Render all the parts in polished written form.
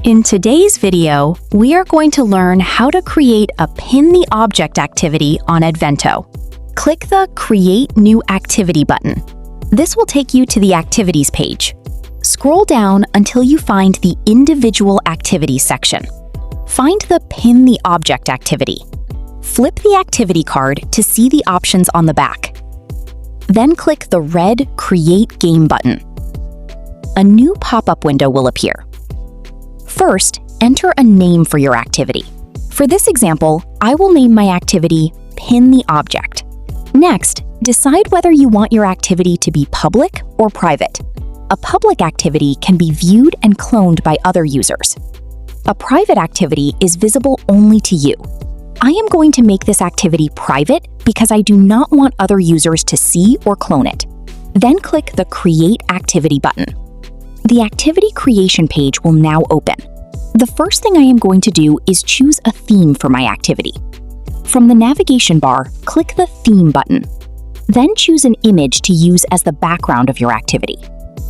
In today's video, we are going to learn how to create a Pin the Object activity on Edvento. Click the Create New Activity button. This will take you to the Activities page. Scroll down until you find the Individual Activities section. Find the Pin the Object activity. Flip the activity card to see the options on the back. Then click the red Create Game button. A new pop-up window will appear. First, enter a name for your activity. For this example, I will name my activity Pin the Object. Next, decide whether you want your activity to be public or private. A public activity can be viewed and cloned by other users. A private activity is visible only to you. I am going to make this activity private because I do not want other users to see or clone it. Then click the Create Activity button. The activity creation page will now open. The first thing I am going to do is choose a theme for my activity. From the navigation bar, click the Theme button. Then choose an image to use as the background of your activity.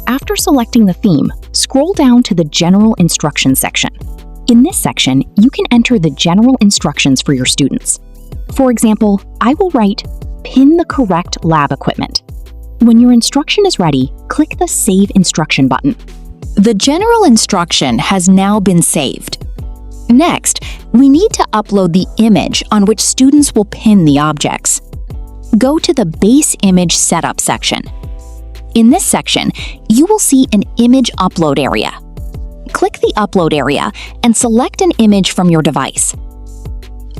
After selecting the theme, scroll down to the General Instructions section. In this section, you can enter the general instructions for your students. For example, I will write, "Pin the correct lab equipment." When your instruction is ready, click the Save Instruction button. The general instruction has now been saved. Next, we need to upload the image on which students will pin the objects. Go to the Base Image Setup section. In this section, you will see an image upload area. Click the Upload area and select an image from your device.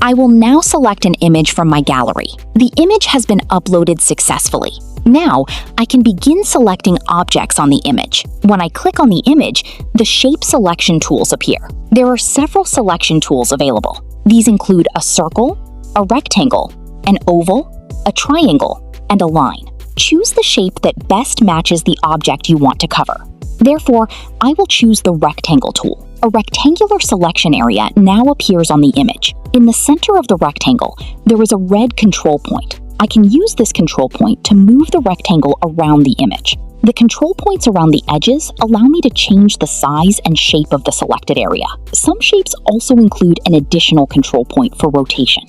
I will now select an image from my gallery. The image has been uploaded successfully. Now, I can begin selecting objects on the image. When I click on the image, the shape selection tools appear. There are several selection tools available. These include a circle, a rectangle, an oval, a triangle, and a line. Choose the shape that best matches the object you want to cover. Therefore, I will choose the rectangle tool. A rectangular selection area now appears on the image. In the center of the rectangle, there is a red control point. I can use this control point to move the rectangle around the image. The control points around the edges allow me to change the size and shape of the selected area. Some shapes also include an additional control point for rotation.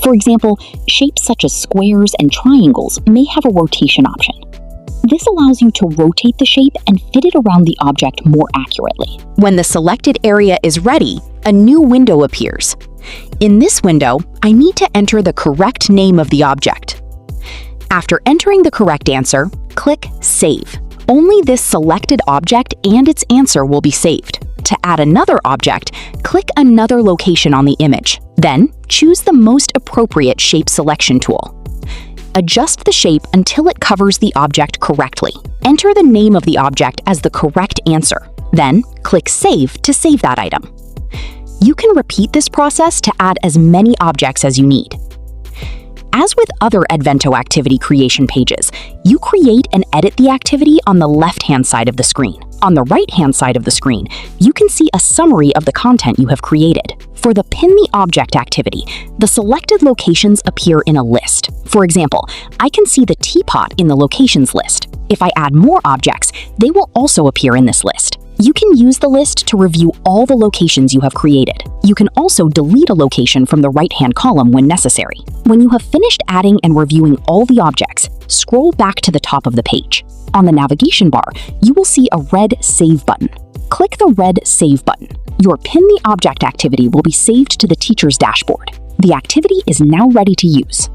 For example, shapes such as squares and triangles may have a rotation option. This allows you to rotate the shape and fit it around the object more accurately. When the selected area is ready, a new window appears. In this window, I need to enter the correct name of the object. After entering the correct answer, click Save. Only this selected object and its answer will be saved. To add another object, click another location on the image. Then, choose the most appropriate shape selection tool. Adjust the shape until it covers the object correctly. Enter the name of the object as the correct answer. Then, click Save to save that item. You can repeat this process to add as many objects as you need. As with other Edvento activity creation pages, you create and edit the activity on the left-hand side of the screen. On the right-hand side of the screen, you can see a summary of the content you have created. For the Pin the Object activity, the selected locations appear in a list. For example, I can see the teapot in the locations list. If I add more objects, they will also appear in this list. You can use the list to review all the locations you have created. You can also delete a location from the right-hand column when necessary. When you have finished adding and reviewing all the objects, scroll back to the top of the page. On the navigation bar, you will see a red Save button. Click the red Save button. Your Pin the Object activity will be saved to the teacher's dashboard. The activity is now ready to use.